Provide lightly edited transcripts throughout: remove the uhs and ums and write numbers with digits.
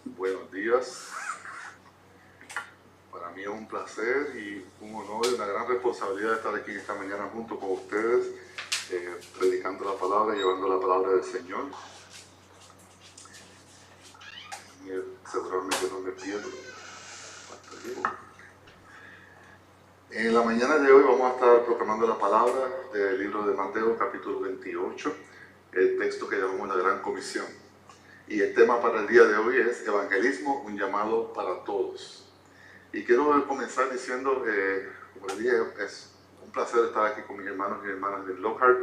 Buenos días. Para mí es un placer y un honor y una gran responsabilidad estar aquí esta mañana junto con ustedes, predicando la palabra, llevando la palabra del Señor. Seguramente no me pierdo. En la mañana de hoy vamos a estar proclamando la palabra del libro de Mateo, capítulo 28, el texto que llamamos la Gran Comisión. Y el tema para el día de hoy es Evangelismo, un llamado para todos. Y quiero comenzar diciendo, como les dije, es un placer estar aquí con mis hermanos y hermanas de Lockhart.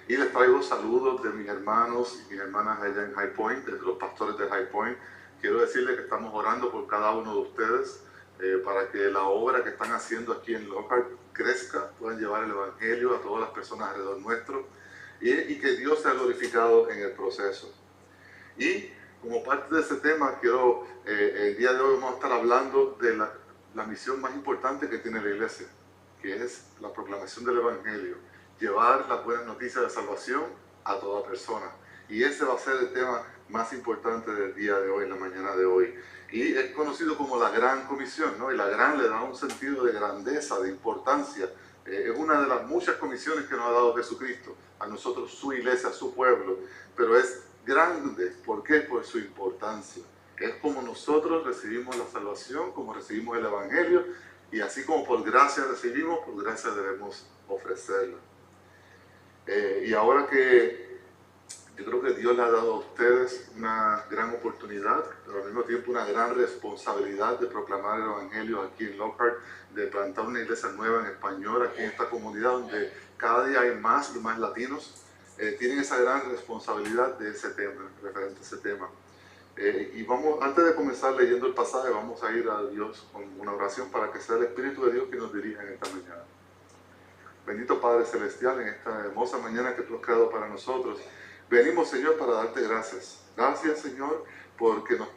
Y les traigo saludos de mis hermanos y mis hermanas allá en High Point, de los pastores de High Point. Quiero decirles que estamos orando por cada uno de ustedes para que la obra que están haciendo aquí en Lockhart crezca, puedan llevar el Evangelio a todas las personas alrededor nuestro y que Dios sea glorificado en el proceso. Y como parte de ese tema, el día de hoy vamos a estar hablando de la misión más importante que tiene la iglesia, que es la proclamación del Evangelio, llevar las buenas noticias de salvación a toda persona. Y ese va a ser el tema más importante del día de hoy, en la mañana de hoy. Y es conocido como la Gran Comisión, ¿no? Y la gran le da un sentido de grandeza, de importancia. Es una de las muchas comisiones que nos ha dado Jesucristo a nosotros, su iglesia, su pueblo, pero es grande. ¿Por qué? Por su importancia. Es como nosotros recibimos la salvación, como recibimos el Evangelio, y así como por gracia recibimos, por gracia debemos ofrecerla. Y ahora que yo creo que Dios le ha dado a ustedes una gran oportunidad, pero al mismo tiempo una gran responsabilidad de proclamar el Evangelio aquí en Lockhart, de plantar una iglesia nueva en español aquí en esta comunidad donde cada día hay más y más latinos. Tienen esa gran responsabilidad de ese tema, referente a ese tema. Y antes de comenzar leyendo el pasaje, vamos a ir a Dios con una oración para que sea el Espíritu de Dios que nos dirija en esta mañana. Bendito Padre Celestial, en esta hermosa mañana que tú has creado para nosotros, venimos, Señor, para darte gracias. Gracias, Señor, porque nos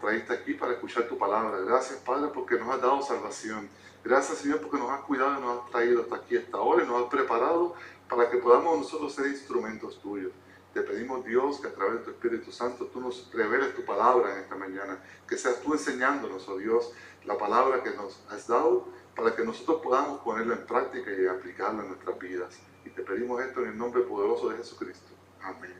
traíste aquí para escuchar tu palabra. Gracias, Padre, porque nos has dado salvación. Gracias, Señor, porque nos has cuidado y nos has traído hasta aquí, hasta ahora, y nos has preparado para que podamos nosotros ser instrumentos tuyos. Te pedimos, Dios, que a través de tu Espíritu Santo tú nos reveles tu palabra en esta mañana, que seas tú enseñándonos, oh Dios, la palabra que nos has dado, para que nosotros podamos ponerla en práctica y aplicarla en nuestras vidas. Y te pedimos esto en el nombre poderoso de Jesucristo. Amén.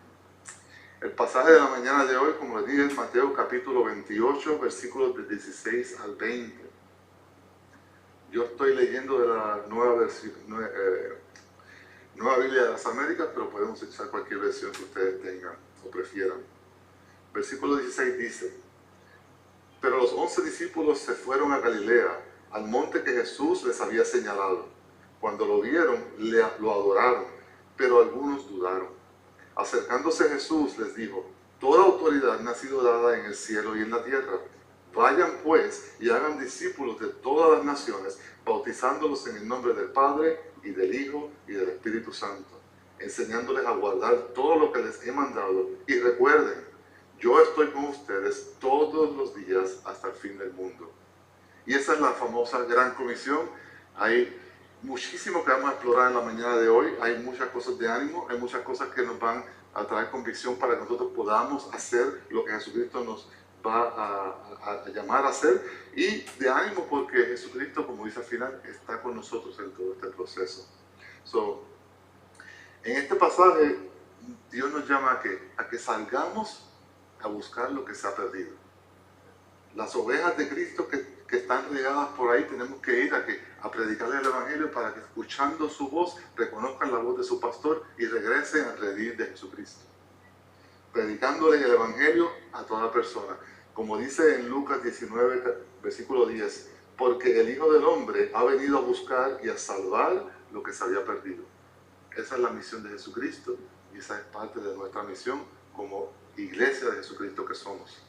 El pasaje de la mañana de hoy, como les dije, es Mateo capítulo 28, versículos del 16 al 20. Yo estoy leyendo de la nueva Biblia de las Américas, pero podemos usar cualquier versión que ustedes tengan o prefieran. Versículo 16 dice: Pero los 11 discípulos se fueron a Galilea, al monte que Jesús les había señalado. Cuando lo vieron, lo adoraron, pero algunos dudaron. Acercándose Jesús les dijo: Toda autoridad me ha sido dada en el cielo y en la tierra. Vayan pues y hagan discípulos de todas las naciones, bautizándolos en el nombre del Padre y del Hijo y del Espíritu Santo, enseñándoles a guardar todo lo que les he mandado. Y recuerden, yo estoy con ustedes todos los días hasta el fin del mundo. Y esa es la famosa Gran Comisión. Hay muchísimo que vamos a explorar en la mañana de hoy. Hay muchas cosas de ánimo, hay muchas cosas que nos van a traer convicción para que nosotros podamos hacer lo que Jesucristo nos va a llamar a hacer. Y de ánimo porque Jesucristo, como dice al final, está con nosotros en todo este proceso. En este pasaje, Dios nos llama a que salgamos a buscar lo que se ha perdido. Las ovejas de Cristo que están regadas por ahí, tenemos que ir a predicarles el Evangelio para que, escuchando su voz, reconozcan la voz de su pastor y regresen al redil de Jesucristo. Predicándoles el Evangelio a toda persona. Como dice en Lucas 19, versículo 10, porque el Hijo del Hombre ha venido a buscar y a salvar lo que se había perdido. Esa es la misión de Jesucristo y esa es parte de nuestra misión como iglesia de Jesucristo que somos.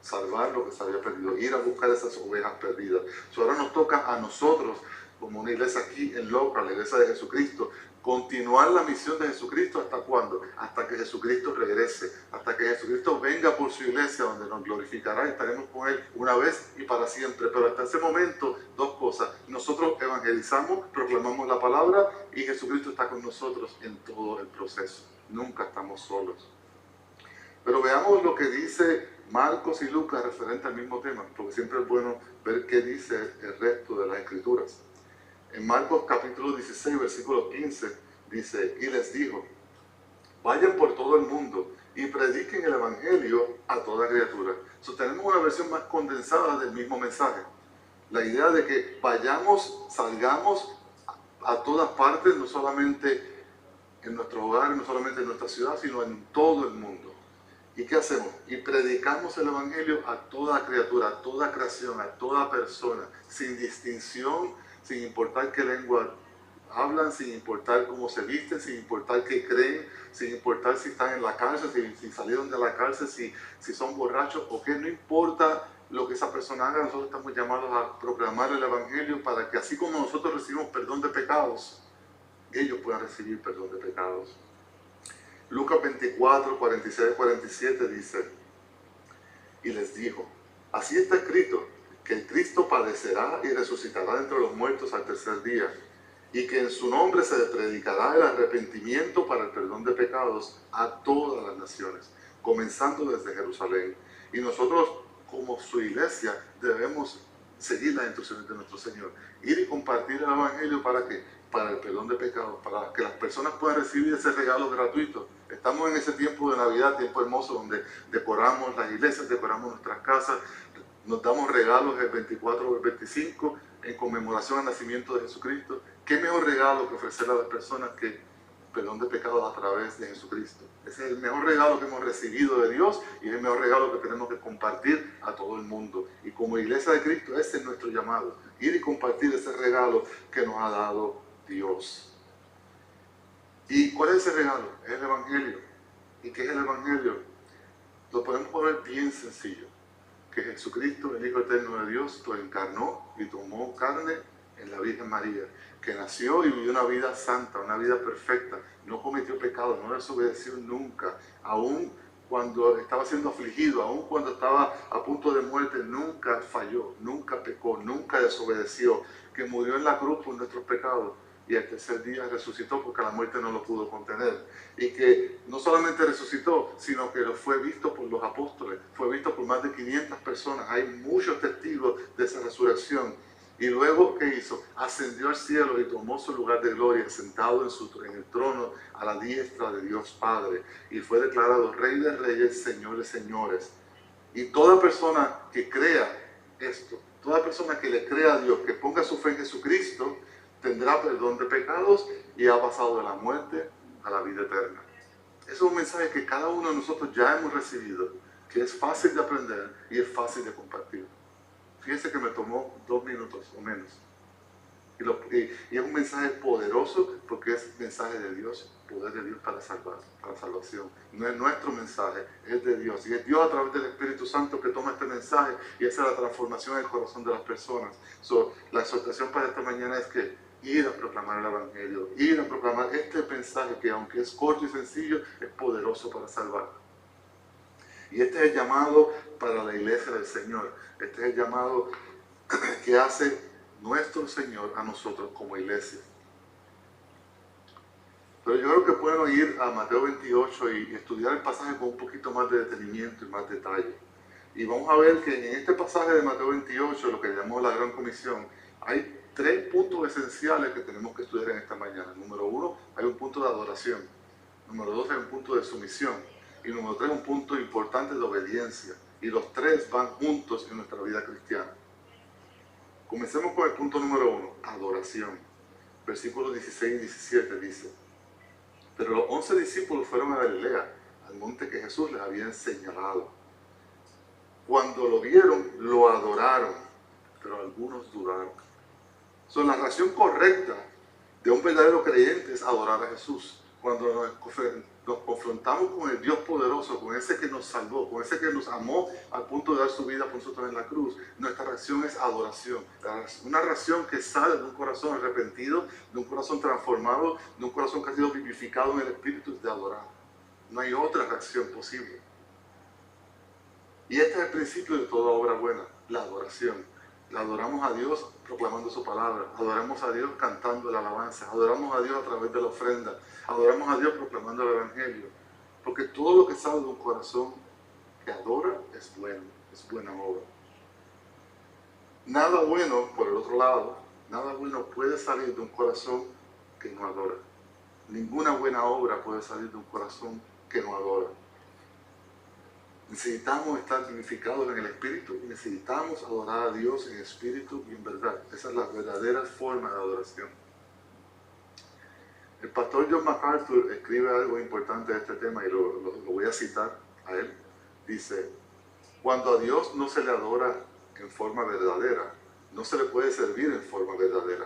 Salvar lo que se había perdido, ir a buscar esas ovejas perdidas. Ahora nos toca a nosotros, como una iglesia aquí en Lockhart, la iglesia de Jesucristo, continuar la misión de Jesucristo. ¿Hasta cuándo? Hasta que Jesucristo regrese, hasta que Jesucristo venga por su iglesia, donde nos glorificará y estaremos con Él una vez y para siempre. Pero hasta ese momento, dos cosas: nosotros evangelizamos, proclamamos la palabra, y Jesucristo está con nosotros en todo el proceso. Nunca estamos solos. Pero veamos lo que dice Marcos y Lucas referente al mismo tema, porque siempre es bueno ver qué dice el resto de las escrituras. En Marcos capítulo 16, versículo 15, dice, y les dijo, vayan por todo el mundo y prediquen el evangelio a toda criatura. Tenemos una versión más condensada del mismo mensaje. La idea de que vayamos, salgamos a todas partes, no solamente en nuestro hogar, no solamente en nuestra ciudad, sino en todo el mundo. ¿Y qué hacemos? Y predicamos el evangelio a toda criatura, a toda creación, a toda persona, sin distinción, sin importar qué lengua hablan, sin importar cómo se visten, sin importar qué creen, sin importar si están en la cárcel, si salieron de la cárcel, si son borrachos o qué, no importa lo que esa persona haga, nosotros estamos llamados a proclamar el evangelio para que así como nosotros recibimos perdón de pecados, ellos puedan recibir perdón de pecados. Lucas 24, 46 y 47 dice, y les dijo, así está escrito, que el Cristo padecerá y resucitará de entre los muertos al tercer día, y que en su nombre se predicará el arrepentimiento para el perdón de pecados a todas las naciones, comenzando desde Jerusalén. Y nosotros, como su iglesia, debemos seguir las instrucciones de nuestro Señor, ir y compartir el evangelio para que para el perdón de pecados, para que las personas puedan recibir ese regalo gratuito. Estamos en ese tiempo de Navidad, tiempo hermoso, donde decoramos las iglesias, decoramos nuestras casas, nos damos regalos el 24 o el 25 en conmemoración al nacimiento de Jesucristo. ¿Qué mejor regalo que ofrecerle a las personas que perdón de pecados a través de Jesucristo? Ese es el mejor regalo que hemos recibido de Dios y es el mejor regalo que tenemos que compartir a todo el mundo. Y como iglesia de Cristo, ese es nuestro llamado, ir y compartir ese regalo que nos ha dado Dios. ¿Y cuál es ese regalo? Es el evangelio. ¿Y qué es el evangelio? Lo podemos poner bien sencillo, que Jesucristo, el Hijo Eterno de Dios, lo encarnó y tomó carne en la Virgen María, que nació y vivió una vida santa, una vida perfecta, no cometió pecado, no desobedeció nunca, aún cuando estaba siendo afligido, aún cuando estaba a punto de muerte, nunca falló, nunca pecó, nunca desobedeció, que murió en la cruz por nuestros pecados y al tercer día resucitó porque la muerte no lo pudo contener. Y que no solamente resucitó, sino que lo fue visto por los apóstoles, fue visto por más de 500 personas. Hay muchos testigos de esa resurrección. Y luego, ¿qué hizo? Ascendió al cielo y tomó su lugar de gloria, sentado en el trono a la diestra de Dios Padre. Y fue declarado Rey de Reyes, Señor de Señores. Y toda persona que crea esto, toda persona que le crea a Dios, que ponga su fe en Jesucristo, tendrá perdón de pecados y ha pasado de la muerte a la vida eterna. Es un mensaje que cada uno de nosotros ya hemos recibido, que es fácil de aprender y es fácil de compartir. Fíjense que me tomó 2 minutos o menos. Y es un mensaje poderoso porque es mensaje de Dios, poder de Dios para salvar, para salvación. No es nuestro mensaje, es de Dios. Y es Dios a través del Espíritu Santo que toma este mensaje y hace la transformación en el corazón de las personas. La exhortación para esta mañana es que ir a proclamar el Evangelio, ir a proclamar este mensaje que aunque es corto y sencillo, es poderoso para salvar. Y este es el llamado para la iglesia del Señor. Este es el llamado que hace nuestro Señor a nosotros como iglesia. Pero yo creo que pueden ir a Mateo 28 y estudiar el pasaje con un poquito más de detenimiento y más detalle. Y vamos a ver que en este pasaje de Mateo 28, lo que llamamos la Gran Comisión, hay 3 puntos esenciales que tenemos que estudiar en esta mañana. Número 1, hay un punto de adoración. Número 2, hay un punto de sumisión. Y número 3, un punto importante de obediencia. Y los 3 van juntos en nuestra vida cristiana. Comencemos con el punto número 1, adoración. Versículos 16 y 17 dice, pero los 11 discípulos fueron a Galilea, al monte que Jesús les había señalado. Cuando lo vieron, lo adoraron, pero algunos dudaron. La reacción correcta de un verdadero creyente es adorar a Jesús. Cuando nos confrontamos con el Dios poderoso, con ese que nos salvó, con ese que nos amó al punto de dar su vida por nosotros en la cruz, nuestra reacción es adoración. Una reacción que sale de un corazón arrepentido, de un corazón transformado, de un corazón que ha sido vivificado en el Espíritu, de adorar. No hay otra reacción posible. Y este es el principio de toda obra buena, la adoración. La adoramos a Dios proclamando su palabra, adoramos a Dios cantando la alabanza, adoramos a Dios a través de la ofrenda, adoramos a Dios proclamando el Evangelio. Porque todo lo que sale de un corazón que adora es bueno, es buena obra. Nada bueno, por el otro lado, nada bueno puede salir de un corazón que no adora. Ninguna buena obra puede salir de un corazón que no adora. Necesitamos estar vivificados en el Espíritu y necesitamos adorar a Dios en espíritu y en verdad. Esa es la verdadera forma de adoración. El pastor John MacArthur escribe algo importante de este tema y lo voy a citar a él. Dice, cuando a Dios no se le adora en forma verdadera, no se le puede servir en forma verdadera,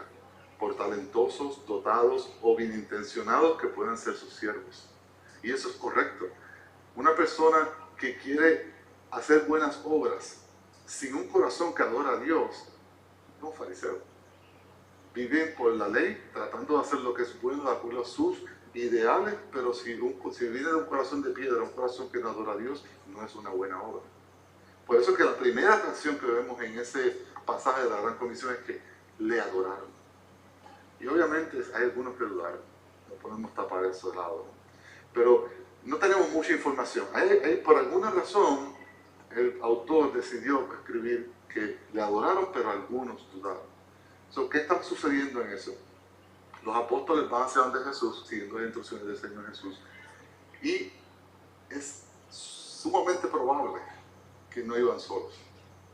por talentosos, dotados o bien intencionados que puedan ser sus siervos. Y eso es correcto. Una persona que quiere hacer buenas obras sin un corazón que adora a Dios, no es un fariseo. Viven por la ley, tratando de hacer lo que es bueno de acuerdo a sus ideales, pero si viene de un corazón de piedra, un corazón que no adora a Dios, no es una buena obra. Por eso que la primera canción que vemos en ese pasaje de la Gran Comisión es que le adoraron. Y obviamente hay algunos que dudaron, no podemos tapar eso de lado, ¿no? Pero no tenemos mucha información. Por alguna razón, el autor decidió escribir que le adoraron, pero algunos dudaron. ¿Qué está sucediendo en eso? Los apóstoles van hacia donde Jesús, siguiendo las instrucciones del Señor Jesús. Y es sumamente probable que no iban solos.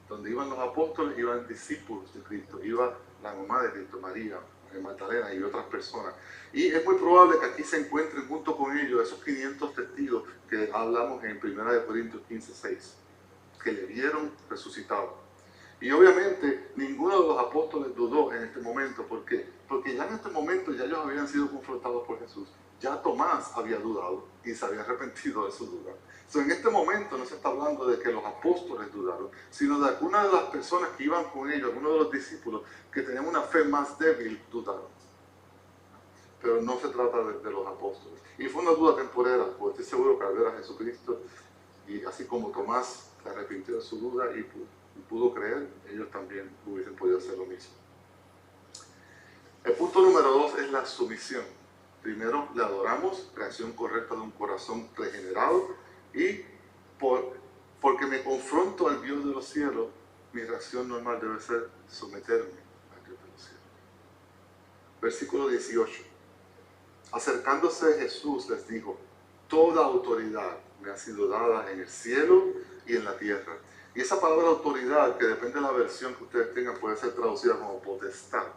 Donde iban los apóstoles, iban discípulos de Cristo. Iba la mamá de Cristo, María, Magdalena y otras personas. Y es muy probable que aquí se encuentren junto con ellos esos 500 testigos que hablamos en 1 Corintios 15:6, que le vieron resucitado. Y obviamente ninguno de los apóstoles dudó en este momento. ¿Por qué? Porque ya en este momento ya ellos habían sido confrontados por Jesús. Ya Tomás había dudado y se había arrepentido de su duda. En este momento no se está hablando de que los apóstoles dudaron, sino de algunas de las personas que iban con ellos, algunos de los discípulos que tenían una fe más débil, dudaron. Pero no se trata de los apóstoles. Y fue una duda temporera, porque estoy seguro que al ver a Jesucristo, y así como Tomás se arrepintió de su duda y pudo creer, ellos también hubiesen podido hacer lo mismo. El punto número 2 es la sumisión. Primero, le adoramos, reacción correcta de un corazón regenerado, y porque me confronto al Dios de los cielos, mi reacción normal debe ser someterme al Dios de los cielos. Versículo 18. Acercándose Jesús les dijo, toda autoridad me ha sido dada en el cielo y en la tierra. Y esa palabra autoridad, que depende de la versión que ustedes tengan, puede ser traducida como potestad.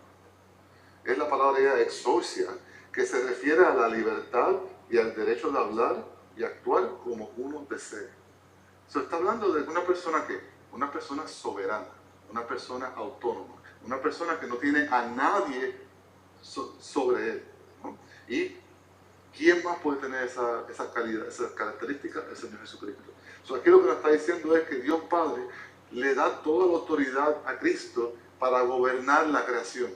Es la palabra exousia, que se refiere a la libertad y al derecho de hablar y actuar como uno desee. Está hablando de una persona que, una persona soberana, una persona autónoma, una persona que no tiene a nadie sobre él, ¿no? ¿Y quién más puede tener esa calidad, esas características? El Señor Jesucristo. Aquí lo que nos está diciendo es que Dios Padre le da toda la autoridad a Cristo para gobernar la creación.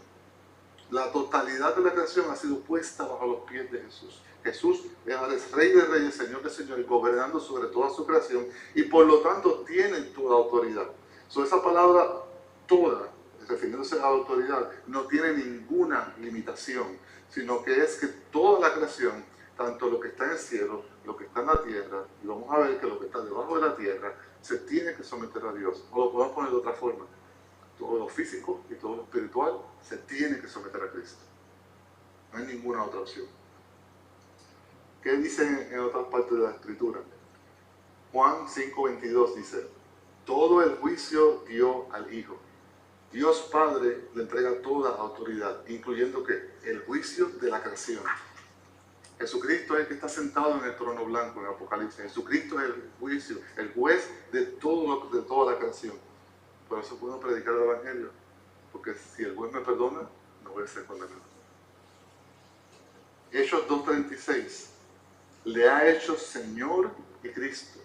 La totalidad de la creación ha sido puesta bajo los pies de Jesús. Jesús es Rey de Reyes, Señor de Señores, gobernando sobre toda su creación y por lo tanto tiene toda autoridad. Esa palabra toda, refiriéndose a la autoridad, no tiene ninguna limitación, sino que es que toda la creación, tanto lo que está en el cielo, lo que está en la tierra, y vamos a ver que lo que está debajo de la tierra, se tiene que someter a Dios. O lo podemos poner de otra forma. Todo lo físico y todo lo espiritual se tiene que someter a Cristo. No hay ninguna otra opción. ¿Qué dice en otras partes de la Escritura? Juan 5:22 dice, todo el juicio dio al Hijo. Dios Padre le entrega toda autoridad, incluyendo ¿qué? El juicio de la creación. Jesucristo es el que está sentado en el trono blanco en Apocalipsis. Jesucristo es el juicio, el juez de toda la creación. Por eso puedo predicar el Evangelio, porque si el juez me perdona, no voy a ser condenado. Hechos 2:36, le ha hecho Señor y Cristo.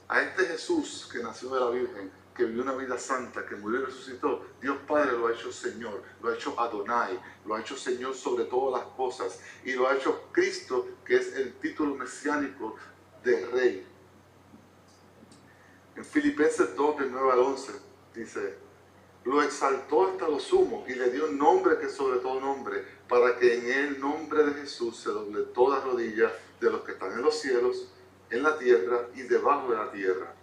A este Jesús que nació de la Virgen, que vivió una vida santa, que murió y resucitó, Dios Padre lo ha hecho Señor, lo ha hecho Adonai, lo ha hecho Señor sobre todas las cosas, y lo ha hecho Cristo, que es el título mesiánico de Rey. En Filipenses 2, del 9 al 11, dice, lo exaltó hasta lo sumo y le dio un nombre que es sobre todo nombre, para que en el nombre de Jesús se doble toda rodilla de los que están en los cielos, en la tierra y debajo de la tierra,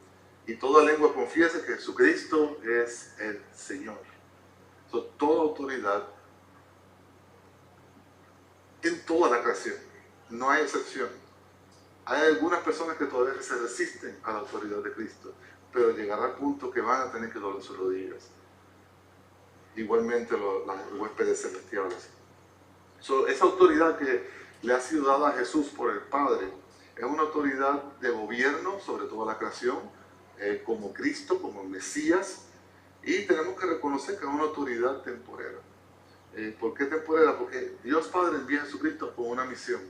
y toda lengua confiese que Jesucristo es el Señor. Toda autoridad en toda la creación, no hay excepción. Hay algunas personas que todavía se resisten a la autoridad de Cristo, pero llegará al punto que van a tener que doblar sus rodillas. Igualmente las huéspedes celestiales. Esa autoridad que le ha sido dada a Jesús por el Padre es una autoridad de gobierno sobre toda la creación, como Cristo, como Mesías, y tenemos que reconocer que es una autoridad temporera. ¿Por qué temporera? Porque Dios Padre envía a Jesucristo con una misión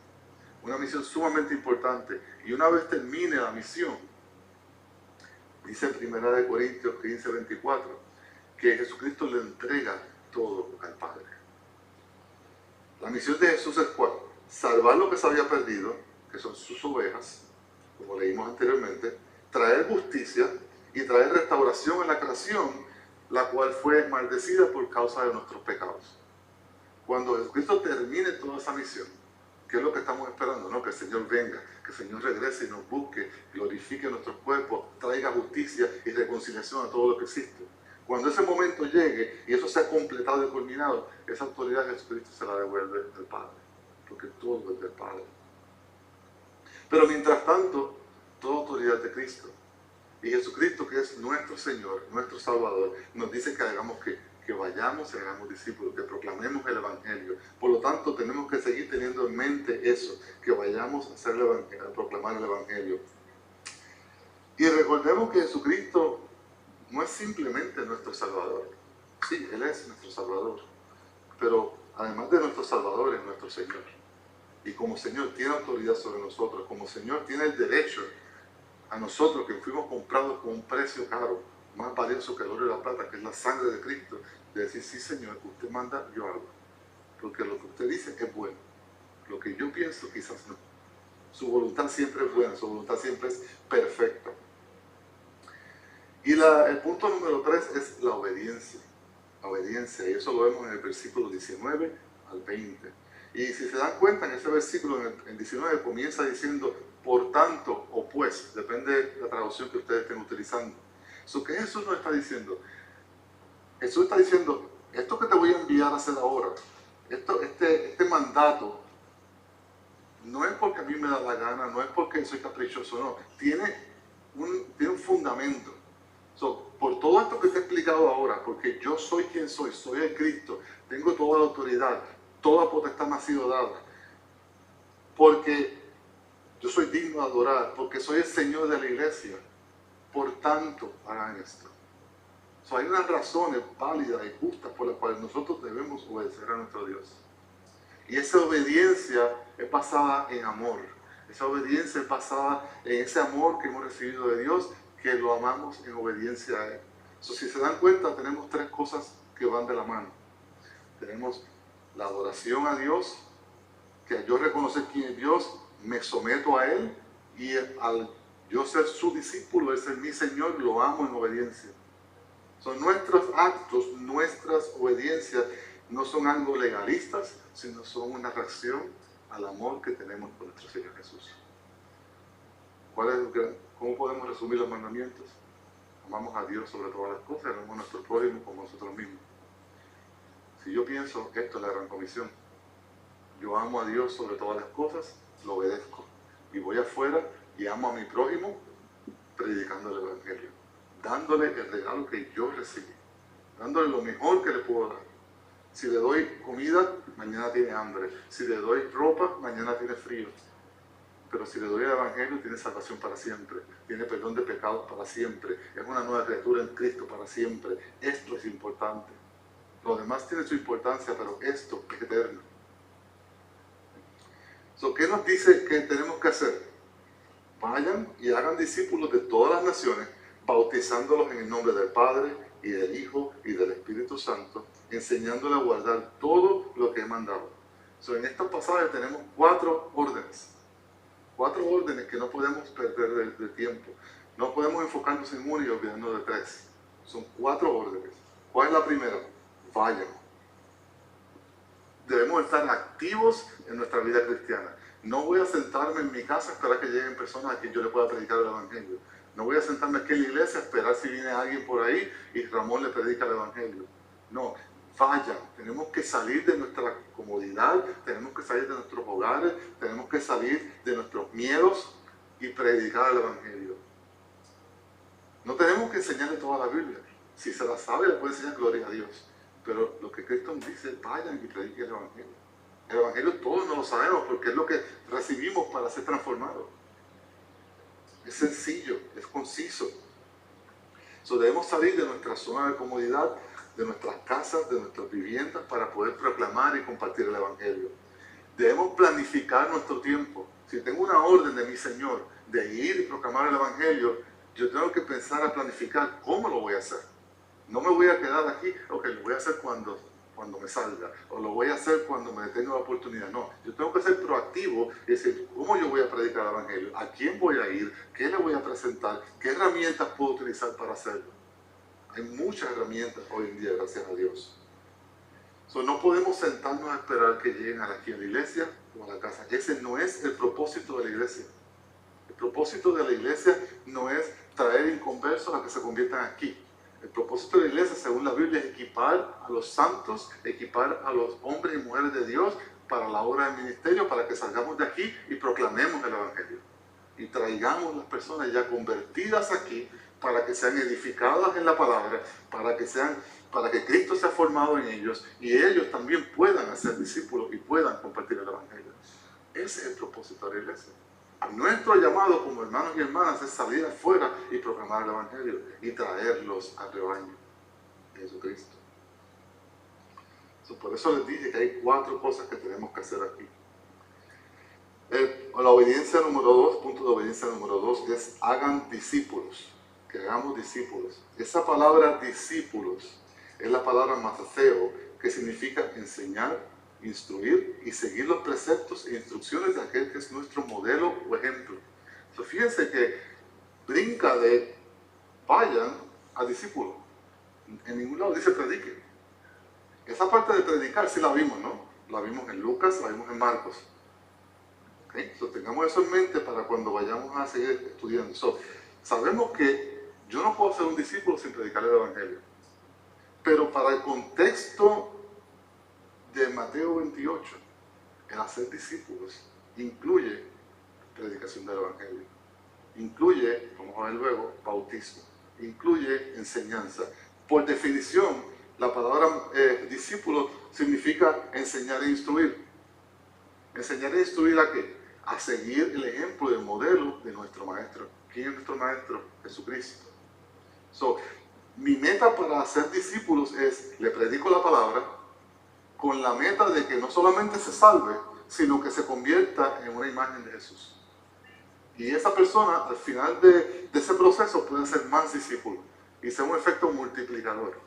sumamente importante, y una vez termine la misión, dice en 1 Corintios 15:24, que Jesucristo le entrega todo al Padre. La misión de Jesús es ¿cuál? Salvar lo que se había perdido, que son sus ovejas, como leímos anteriormente, traer justicia y traer restauración en la creación, la cual fue maldecida por causa de nuestros pecados. Cuando Jesucristo termine toda esa misión, ¿qué es lo que estamos esperando? ¿No? Que el Señor venga, que el Señor regrese y nos busque, glorifique nuestros cuerpos, traiga justicia y reconciliación a todo lo que existe. Cuando ese momento llegue y eso sea completado y culminado, esa autoridad Jesucristo se la devuelve del Padre, porque todo es del Padre. Pero mientras tanto, toda autoridad de Cristo. Y Jesucristo, que es nuestro Señor, nuestro Salvador, nos dice que hagamos que vayamos y hagamos discípulos, que proclamemos el Evangelio. Por lo tanto, tenemos que seguir teniendo en mente eso, que vayamos a, a proclamar el Evangelio. Y recordemos que Jesucristo no es simplemente nuestro Salvador. Sí, Él es nuestro Salvador. Pero además de nuestro Salvador, es nuestro Señor. Y como Señor tiene autoridad sobre nosotros, como Señor tiene el derecho a nosotros que fuimos comprados con un precio caro, más valioso que el oro y la plata, que es la sangre de Cristo, de decir, sí Señor, usted manda, yo hago. Porque lo que usted dice es bueno. Lo que yo pienso quizás no. Su voluntad siempre es buena, su voluntad siempre es perfecta. Y el punto número 3 es la obediencia. La obediencia, y eso lo vemos en el versículo 19 al 20. Y si se dan cuenta, en ese versículo, en 19, comienza diciendo, por tanto, o pues, depende de la traducción que ustedes estén utilizando. ¿Qué Jesús nos está diciendo? Jesús está diciendo, esto que te voy a enviar a hacer ahora, este mandato, no es porque a mí me da la gana, no es porque soy caprichoso, no. Tiene un fundamento. Por todo esto que te he explicado ahora, porque yo soy quien soy el Cristo, tengo toda la autoridad, toda potestad me ha sido dada, porque yo soy digno de adorar, porque soy el Señor de la iglesia, por tanto hagan esto. Hay unas razones válidas y justas por las cuales nosotros debemos obedecer a nuestro Dios. Y esa obediencia es basada en amor. Esa obediencia es basada en ese amor que hemos recibido de Dios, que lo amamos en obediencia a Él. Si se dan cuenta, tenemos 3 cosas que van de la mano. Tenemos la adoración a Dios, que al yo reconocer quién es Dios, me someto a Él, y al yo ser su discípulo, Él es mi Señor, lo amo en obediencia. Son nuestros actos, nuestras obediencias, no son algo legalistas, sino son una reacción al amor que tenemos por nuestro Señor Jesús. ¿Cómo podemos resumir los mandamientos? Amamos a Dios sobre todas las cosas, amamos a nuestro prójimo como nosotros mismos. Si yo pienso, esto es la gran comisión. Yo amo a Dios sobre todas las cosas, lo obedezco. Y voy afuera y amo a mi prójimo predicando el Evangelio, dándole el regalo que yo recibí, dándole lo mejor que le puedo dar. Si le doy comida, mañana tiene hambre. Si le doy ropa, mañana tiene frío. Pero si le doy el Evangelio, tiene salvación para siempre. Tiene perdón de pecados para siempre. Es una nueva criatura en Cristo para siempre. Esto es importante. Lo demás tiene su importancia, pero esto es eterno. ¿Qué nos dice que tenemos que hacer? Vayan y hagan discípulos de todas las naciones, bautizándolos en el nombre del Padre, y del Hijo, y del Espíritu Santo, enseñándoles a guardar todo lo que he mandado. En estos pasajes tenemos 4 órdenes. 4 órdenes que no podemos perder de tiempo. No podemos enfocarnos en uno y olvidarnos de 3. Son 4 órdenes. ¿Cuál es la primera? Vayan. Debemos estar activos en nuestra vida cristiana. No voy a sentarme en mi casa a esperar que lleguen personas a quien yo le pueda predicar el Evangelio. No voy a sentarme aquí en la iglesia a esperar si viene alguien por ahí y Ramón le predica el evangelio. No, vayan. Tenemos que salir de nuestra comodidad, tenemos que salir de nuestros hogares, tenemos que salir de nuestros miedos y predicar el evangelio. No tenemos que enseñarle toda la Biblia. Si se la sabe, le puede enseñar gloria a Dios. Pero lo que Cristo nos dice, vayan y prediquen el evangelio. El evangelio todos no lo sabemos porque es lo que recibimos para ser transformados. Es sencillo, es conciso. Debemos salir de nuestra zona de comodidad, de nuestras casas, de nuestras viviendas, para poder proclamar y compartir el evangelio. Debemos planificar nuestro tiempo. Si tengo una orden de mi Señor de ir y proclamar el evangelio, yo tengo que pensar a planificar cómo lo voy a hacer. No me voy a quedar aquí, ok, lo voy a hacer cuando me salga, o lo voy a hacer cuando me detenga la oportunidad. No, yo tengo que ser proactivo y decir, ¿cómo yo voy a predicar el evangelio? ¿A quién voy a ir? ¿Qué le voy a presentar? ¿Qué herramientas puedo utilizar para hacerlo? Hay muchas herramientas hoy en día, gracias a Dios. No podemos sentarnos a esperar que lleguen aquí a la iglesia o a la casa. Ese no es el propósito de la iglesia. El propósito de la iglesia no es traer inconversos a que se conviertan aquí. El propósito de la iglesia, según la Biblia, es equipar a los santos, equipar a los hombres y mujeres de Dios para la obra del ministerio, para que salgamos de aquí y proclamemos el evangelio. Y traigamos las personas ya convertidas aquí para que sean edificadas en la palabra, para que Cristo sea formado en ellos y ellos también puedan hacer discípulos y puedan compartir el evangelio. Ese es el propósito de la iglesia. Nuestro llamado como hermanos y hermanas es salir afuera y proclamar el evangelio y traerlos al rebaño de Jesucristo. Por eso les dije que hay 4 cosas que tenemos que hacer aquí. La obediencia número 2, punto de obediencia número 2 es hagan discípulos, que hagamos discípulos. Esa palabra discípulos es la palabra mataceo, que significa enseñar, instruir y seguir los preceptos e instrucciones de aquel que es nuestro modelo o ejemplo. Fíjense que brinca de vayan a discípulos. En ningún lado dice prediquen. Esa parte de predicar sí la vimos, ¿no? La vimos en Lucas, la vimos en Marcos. ¿Okay? Tengamos eso en mente para cuando vayamos a seguir estudiando. Sabemos que yo no puedo ser un discípulo sin predicar el evangelio. Pero para el contexto de Mateo 28, el hacer discípulos incluye predicación del evangelio, incluye, vamos a ver luego, bautismo, incluye enseñanza. Por definición, la palabra discípulo significa enseñar e instruir. ¿Enseñar e instruir a qué? A seguir el ejemplo y el modelo de nuestro maestro. ¿Quién es nuestro maestro? Jesucristo. Mi meta para hacer discípulos es, le predico la palabra, con la meta de que no solamente se salve, sino que se convierta en una imagen de Jesús. Y esa persona, al final de ese proceso, puede ser más discípulo y ser un efecto multiplicador.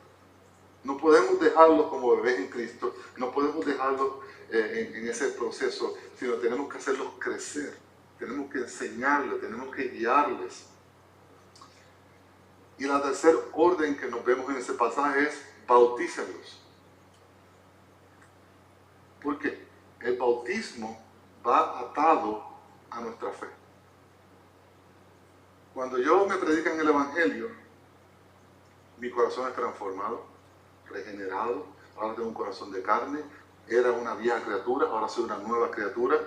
No podemos dejarlos como bebés en Cristo, no podemos dejarlos en ese proceso, sino tenemos que hacerlos crecer, tenemos que enseñarles, tenemos que guiarles. Y la tercera orden que nos vemos en ese pasaje es bautícenlos. ¿Por qué? El bautismo va atado a nuestra fe. Cuando yo me predican el evangelio, mi corazón es transformado, regenerado. Ahora tengo un corazón de carne. Era una vieja criatura, ahora soy una nueva criatura.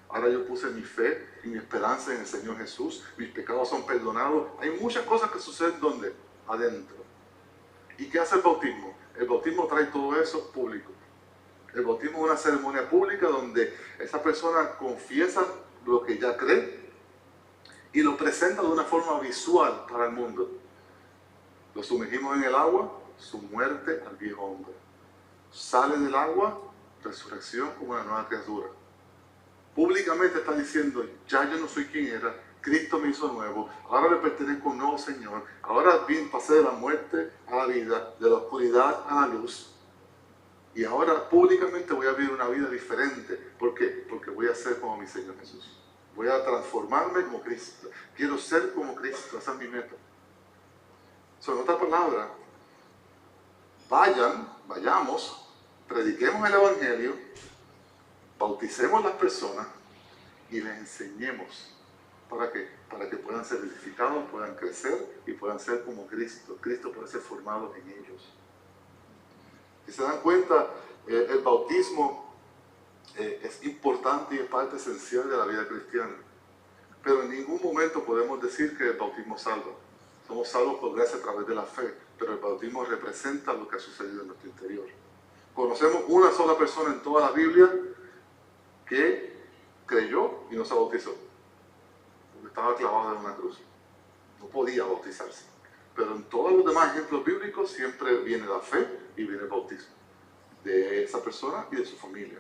Ahora yo puse mi fe y mi esperanza en el Señor Jesús. Mis pecados son perdonados. Hay muchas cosas que suceden ¿dónde? Adentro. ¿Y qué hace el bautismo? El bautismo trae todo eso público. El bautismo es una ceremonia pública donde esa persona confiesa lo que ya cree y lo presenta de una forma visual para el mundo. Lo sumergimos en el agua, su muerte al viejo hombre. Sale del agua, resurrección como una nueva criatura. Públicamente está diciendo, ya yo no soy quien era, Cristo me hizo nuevo, ahora le pertenezco a un nuevo Señor, ahora pasé de la muerte a la vida, de la oscuridad a la luz. Y ahora públicamente voy a vivir una vida diferente. ¿Por qué? Porque voy a ser como mi Señor Jesús. Voy a transformarme como Cristo. Quiero ser como Cristo. Esa es mi meta. En otra palabra, vayamos, prediquemos el evangelio, bauticemos a las personas y les enseñemos ¿Para qué? Para que puedan ser edificados, puedan crecer y puedan ser como Cristo. Cristo puede ser formado en ellos. Si se dan cuenta, el bautismo es importante y es parte esencial de la vida cristiana. Pero en ningún momento podemos decir que el bautismo salva. Somos salvos por gracia a través de la fe, pero el bautismo representa lo que ha sucedido en nuestro interior. Conocemos una sola persona en toda la Biblia que creyó y no se bautizó, porque estaba clavado en una cruz. No podía bautizarse. Pero en todos los demás ejemplos bíblicos siempre viene la fe y viene el bautismo de esa persona y de su familia.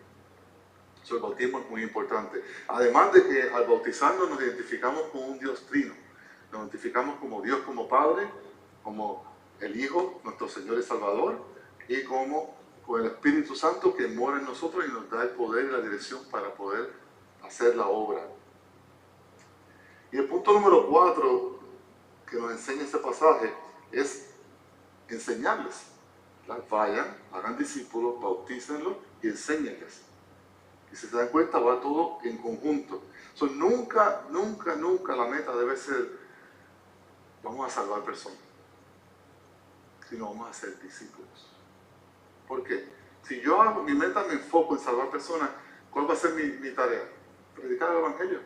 El bautismo es muy importante. Además de que al bautizarnos nos identificamos con un Dios trino. Nos identificamos como Dios como Padre, como el Hijo, nuestro Señor y Salvador, y como con el Espíritu Santo que mora en nosotros y nos da el poder y la dirección para poder hacer la obra. Y el punto número 4 que nos enseña este pasaje es enseñarles. Vayan, hagan discípulos, bautícenlos y enséñenles. Y si se dan cuenta, va todo en conjunto. Nunca la meta debe ser, vamos a salvar personas, sino vamos a ser discípulos. ¿Por qué? Si yo hago mi meta, me enfoco en salvar personas, ¿cuál va a ser mi tarea? Predicar el Evangelio.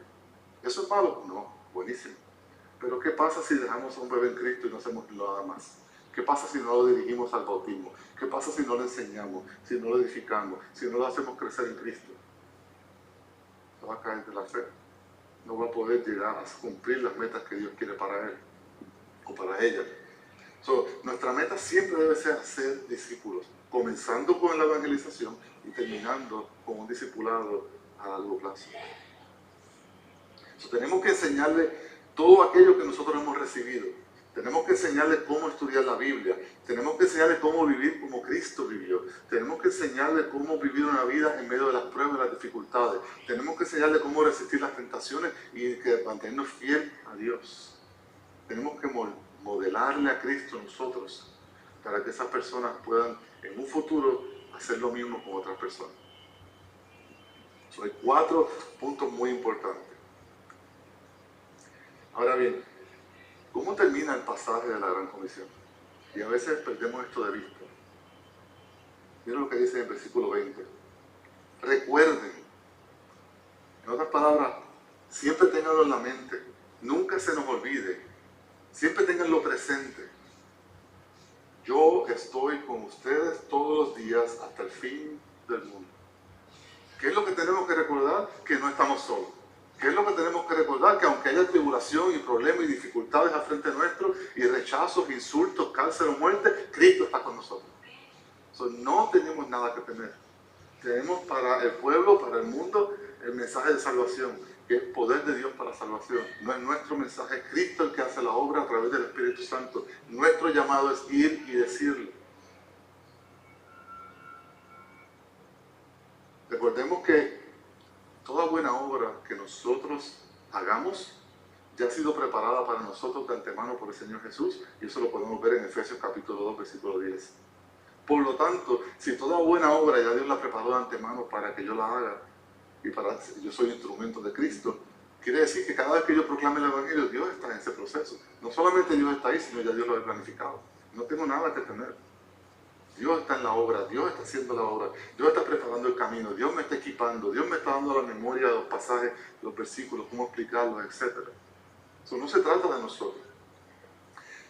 ¿Eso es malo? No, buenísimo. Pero ¿qué pasa si dejamos a un bebé en Cristo y no hacemos nada más? ¿Qué pasa si no lo dirigimos al bautismo? ¿Qué pasa si no lo enseñamos? Si no lo edificamos? Si no lo hacemos crecer en Cristo? Se va a caer de la fe. No va a poder llegar a cumplir las metas que Dios quiere para él o para ella. Nuestra meta siempre debe ser hacer discípulos, comenzando con la evangelización y terminando con un discipulado a largo plazo. Tenemos que enseñarle todo aquello que nosotros hemos recibido. Tenemos que enseñarles cómo estudiar la Biblia. Tenemos que enseñarles cómo vivir como Cristo vivió. Tenemos que enseñarles cómo vivir una vida en medio de las pruebas y las dificultades. Tenemos que enseñarles cómo resistir las tentaciones y mantenernos fieles a Dios. Tenemos que modelarle a Cristo nosotros para que esas personas puedan en un futuro hacer lo mismo con otras personas. Hay 4 puntos muy importantes. Ahora bien, ¿cómo termina el pasaje de la Gran Comisión? Y a veces perdemos esto de vista. Miren lo que dice en el versículo 20. Recuerden. En otras palabras, siempre tenganlo en la mente. Nunca se nos olvide. Siempre tenganlo presente. Yo estoy con ustedes todos los días hasta el fin del mundo. ¿Qué es lo que tenemos que recordar? Que no estamos solos. ¿Qué es lo que tenemos que recordar? Que aunque haya tribulación y problemas y dificultades al frente nuestro, y rechazos, insultos, cáncer o muerte, Cristo está con nosotros. No tenemos nada que temer. Tenemos para el pueblo, para el mundo, el mensaje de salvación, que es poder de Dios para salvación. No es nuestro mensaje, es Cristo el que hace la obra a través del Espíritu Santo. Nuestro llamado es ir y decirlo. Recordemos que toda buena obra que nosotros hagamos ya ha sido preparada para nosotros de antemano por el Señor Jesús, y eso lo podemos ver en Efesios capítulo 2, versículo 10. Por lo tanto, si toda buena obra ya Dios la preparó de antemano para que yo la haga, y yo soy instrumento de Cristo, quiere decir que cada vez que yo proclame el Evangelio, Dios está en ese proceso. No solamente Dios está ahí, sino ya Dios lo ha planificado. No tengo nada que temer. Dios está en la obra, Dios está haciendo la obra, Dios está preparando el camino, Dios me está equipando, Dios me está dando la memoria de los pasajes, los versículos, cómo explicarlos, etc. Eso no se trata de nosotros.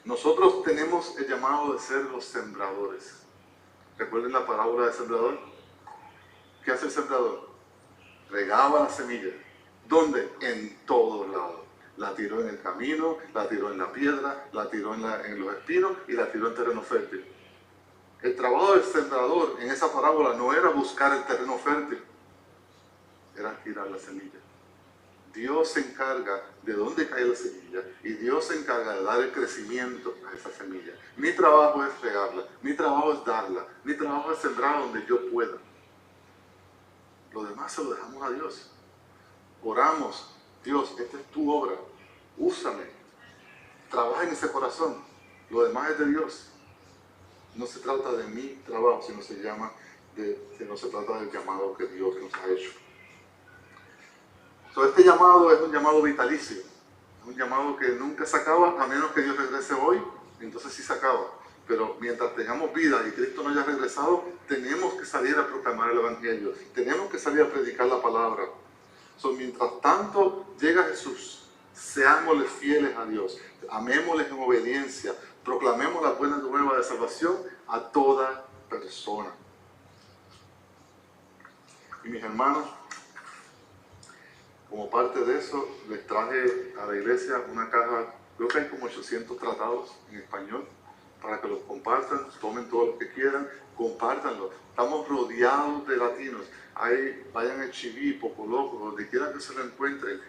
Nosotros tenemos el llamado de ser los sembradores. ¿Recuerden la parábola del sembrador? ¿Qué hace el sembrador? Regaba la semilla. ¿Dónde? En todos lados. La tiró en el camino, la tiró en la piedra, la tiró en los espinos y la tiró en terreno fértil. El trabajo del sembrador en esa parábola no era buscar el terreno fértil, era tirar la semilla. Dios se encarga de dónde cae la semilla y Dios se encarga de dar el crecimiento a esa semilla. Mi trabajo es regarla, mi trabajo es darla, mi trabajo es sembrar donde yo pueda. Lo demás se lo dejamos a Dios. Oramos, Dios, esta es tu obra, úsame, trabaja en ese corazón. Lo demás es de Dios. No se trata de mi trabajo, sino se trata del llamado que Dios nos ha hecho. Este llamado es un llamado vitalicio. un llamado que nunca se acaba, a menos que Dios regrese hoy, entonces sí se acaba. Pero mientras tengamos vida y Cristo no haya regresado, tenemos que salir a proclamar el Evangelio, tenemos que salir a predicar la palabra. Mientras tanto llega Jesús, seámosle fieles a Dios, amémosles en obediencia, proclamemos la buena nueva de salvación a toda persona. Y mis hermanos, como parte de eso, les traje a la iglesia una caja, creo que hay como 800 tratados en español, para que los compartan, tomen todo lo que quieran, compártanlo. Estamos rodeados de latinos. Vayan a Chiví, Poco Loco, donde quiera que se lo encuentren,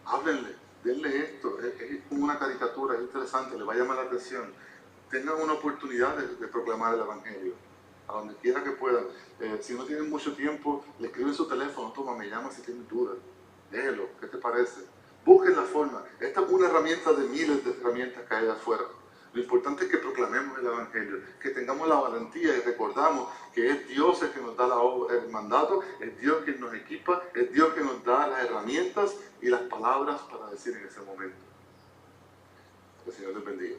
háblenle, denle esto. Es como una caricatura, es interesante, les va a llamar la atención. Tengan una oportunidad de proclamar el Evangelio, a donde quiera que puedan. Si no tienen mucho tiempo, le escriben su teléfono, toma, me llama si tienen dudas. Léelo, ¿qué te parece? Busquen la forma. Esta es una herramienta de miles de herramientas que hay afuera. Lo importante es que proclamemos el Evangelio, que tengamos la valentía y recordamos que es Dios el que nos da el mandato, es Dios quien nos equipa, es Dios quien nos da las herramientas y las palabras para decir en ese momento. Que el Señor les bendiga.